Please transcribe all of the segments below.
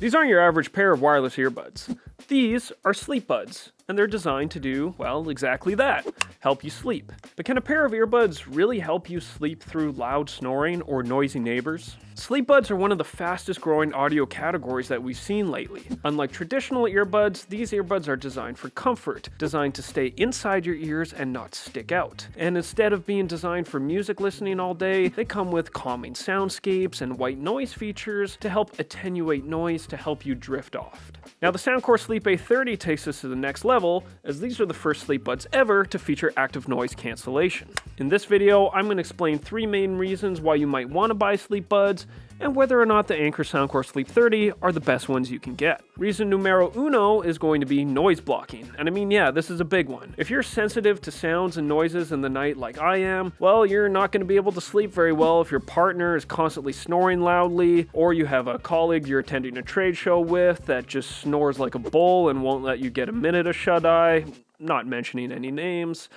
These aren't your average pair of wireless earbuds. These are Sleepbuds, and they're designed to do, well, exactly that, help you sleep. But can a pair of earbuds really help you sleep through loud snoring or noisy neighbors? Sleepbuds are one of the fastest growing audio categories that we've seen lately. Unlike traditional earbuds, these earbuds are designed for comfort, designed to stay inside your ears and not stick out. And instead of being designed for music listening all day, they come with calming soundscapes and white noise features to help attenuate noise to help you drift off. Now the Soundcore Sleep A30 takes us to the next level, as these are the first Sleepbuds ever to feature active noise cancellation. In this video, I'm going to explain 3 main reasons why you might want to buy Sleepbuds, and whether or not the Anker Soundcore Sleep 30 are the best ones you can get. Reason numero uno is going to be noise blocking. And I mean, yeah, this is a big one. If you're sensitive to sounds and noises in the night like I am, well, you're not going to be able to sleep very well if your partner is constantly snoring loudly, or you have a colleague you're attending a trade show with that just snores like a bull and won't let you get a minute of shut-eye. Not mentioning any names.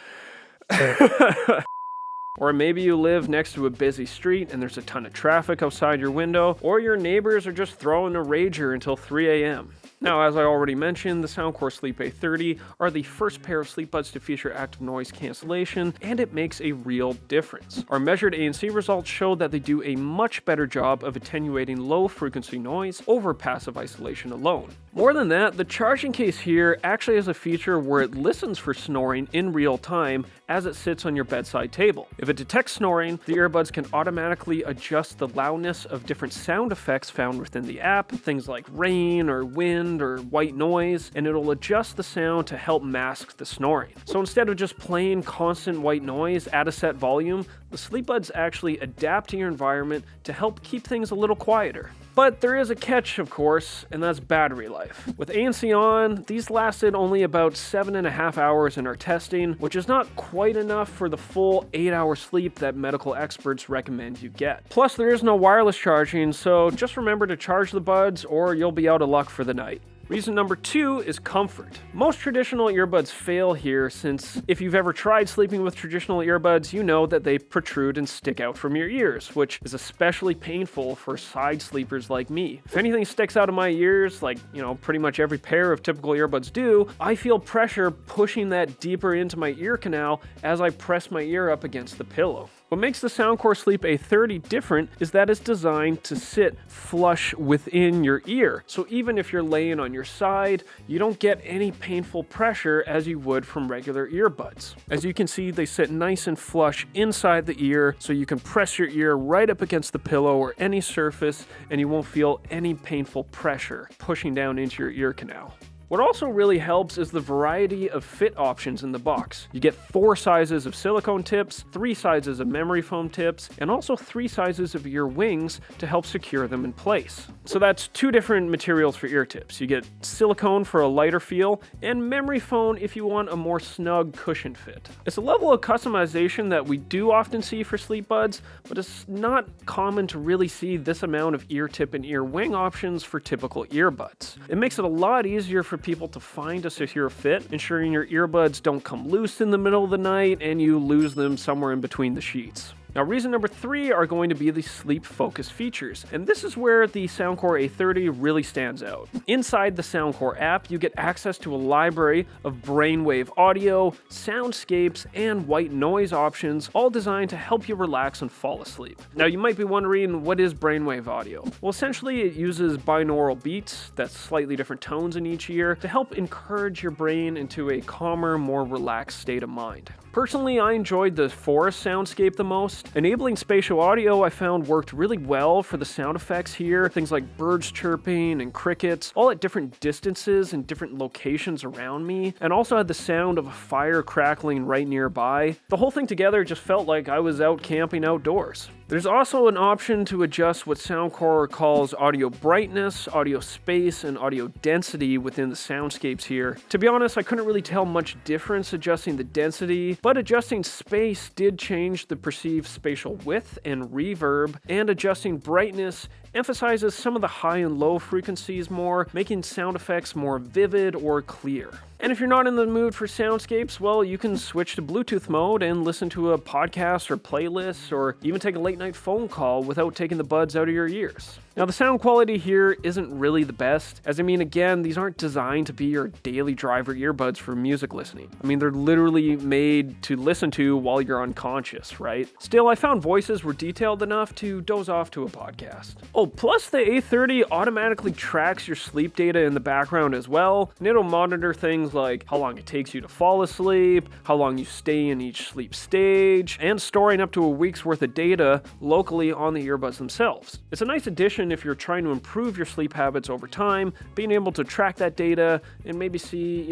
Or maybe you live next to a busy street and there's a ton of traffic outside your window, or your neighbors are just throwing a rager until 3 a.m. Now, as I already mentioned, the Soundcore Sleep A30 are the first pair of Sleepbuds to feature active noise cancellation, and it makes a real difference. Our measured ANC results show that they do a much better job of attenuating low-frequency noise over passive isolation alone. More than that, the charging case here actually has a feature where it listens for snoring in real time as it sits on your bedside table. If it detects snoring, the earbuds can automatically adjust the loudness of different sound effects found within the app, things like rain or wind or white noise, and it'll adjust the sound to help mask the snoring. So instead of just playing constant white noise at a set volume, the Sleepbuds actually adapt to your environment to help keep things a little quieter. But there is a catch, of course, and that's battery life. With ANC on, these lasted only about 7.5 hours in our testing, which is not quite enough for the full 8-hour sleep that medical experts recommend you get. Plus, there is no wireless charging, so just remember to charge the buds or you'll be out of luck for the night. Reason number 2 is comfort. Most traditional earbuds fail here, since if you've ever tried sleeping with traditional earbuds, you know that they protrude and stick out from your ears, which is especially painful for side sleepers like me. If anything sticks out of my ears, like, pretty much every pair of typical earbuds do, I feel pressure pushing that deeper into my ear canal as I press my ear up against the pillow. What makes the Soundcore Sleep A30 different is that it's designed to sit flush within your ear. So even if you're laying on your side, you don't get any painful pressure as you would from regular earbuds. As you can see, they sit nice and flush inside the ear, so you can press your ear right up against the pillow or any surface, and you won't feel any painful pressure pushing down into your ear canal. What also really helps is the variety of fit options in the box. You get 4 sizes of silicone tips, 3 sizes of memory foam tips, and also 3 sizes of ear wings to help secure them in place. So that's 2 different materials for ear tips. You get silicone for a lighter feel, and memory foam if you want a more snug cushion fit. It's a level of customization that we do often see for Sleepbuds, but it's not common to really see this amount of ear tip and ear wing options for typical earbuds. It makes it a lot easier for people to find a secure fit, ensuring your earbuds don't come loose in the middle of the night and you lose them somewhere in between the sheets. Now, reason number 3 are going to be the sleep-focused features, and this is where the Soundcore A30 really stands out. Inside the Soundcore app, you get access to a library of brainwave audio, soundscapes, and white noise options, all designed to help you relax and fall asleep. Now, you might be wondering, what is brainwave audio? Well, essentially, it uses binaural beats, that's slightly different tones in each ear, to help encourage your brain into a calmer, more relaxed state of mind. Personally, I enjoyed the forest soundscape the most. Enabling spatial audio I found worked really well for the sound effects here, things like birds chirping and crickets, all at different distances and different locations around me, and also had the sound of a fire crackling right nearby. The whole thing together just felt like I was out camping outdoors. There's also an option to adjust what Soundcore calls audio brightness, audio space, and audio density within the soundscapes here. To be honest, I couldn't really tell much difference adjusting the density, but adjusting space did change the perceived spatial width and reverb, and adjusting brightness emphasizes some of the high and low frequencies more, making sound effects more vivid or clear. And if you're not in the mood for soundscapes, well, you can switch to Bluetooth mode and listen to a podcast or playlist, or even take a late night phone call without taking the buds out of your ears. Now the sound quality here isn't really the best, as I mean again, these aren't designed to be your daily driver earbuds for music listening. I mean they're literally made to listen to while you're unconscious, right? Still, I found voices were detailed enough to doze off to a podcast. Oh, plus the A30 automatically tracks your sleep data in the background as well, and it'll monitor things like how long it takes you to fall asleep, how long you stay in each sleep stage, and storing up to a week's worth of data locally on the earbuds themselves. It's a nice addition if you're trying to improve your sleep habits over time, being able to track that data and maybe see,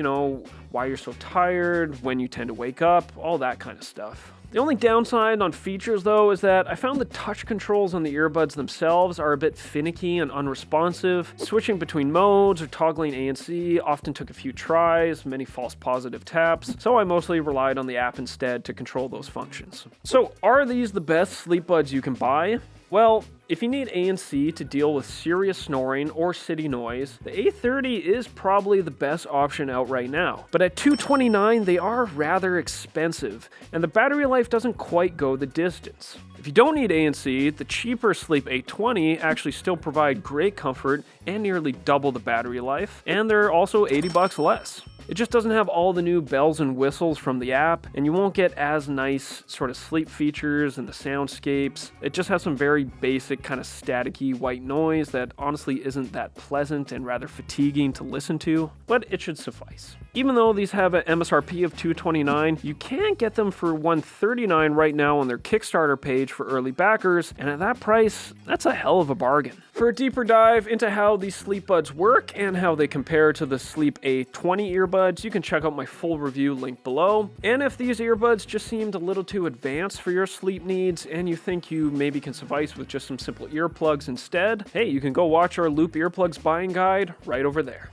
why you're so tired, when you tend to wake up, all that kind of stuff. The only downside on features though is that I found the touch controls on the earbuds themselves are a bit finicky and unresponsive. Switching between modes or toggling ANC often took a few tries, many false positive taps, so I mostly relied on the app instead to control those functions. So are these the best Sleepbuds you can buy? Well, if you need ANC to deal with serious snoring or city noise, the A30 is probably the best option out right now. But at $229, they are rather expensive, and the battery life doesn't quite go the distance. If you don't need ANC, the cheaper Sleep A20 actually still provide great comfort and nearly double the battery life, and they're also $80 less. It just doesn't have all the new bells and whistles from the app, and you won't get as nice sort of sleep features and the soundscapes. It just has some very basic kind of staticky white noise that honestly isn't that pleasant and rather fatiguing to listen to, but it should suffice. Even though these have an MSRP of $229, you can get them for $139 right now on their Kickstarter page for early backers, and at that price, that's a hell of a bargain. For a deeper dive into how these Sleepbuds work and how they compare to the Sleep A20 earbuds, you can check out my full review linked below. And if these earbuds just seemed a little too advanced for your sleep needs and you think you maybe can suffice with just some simple earplugs instead, hey, you can go watch our Loop Earplugs buying guide right over there.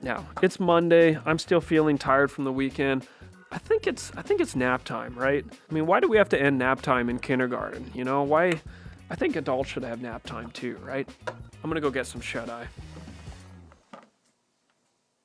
Now, it's Monday. I'm still feeling tired from the weekend. I think it's nap time, right? I mean, why do we have to end nap time in kindergarten? Why? I think adults should have nap time too, right? I'm gonna go get some shut-eye.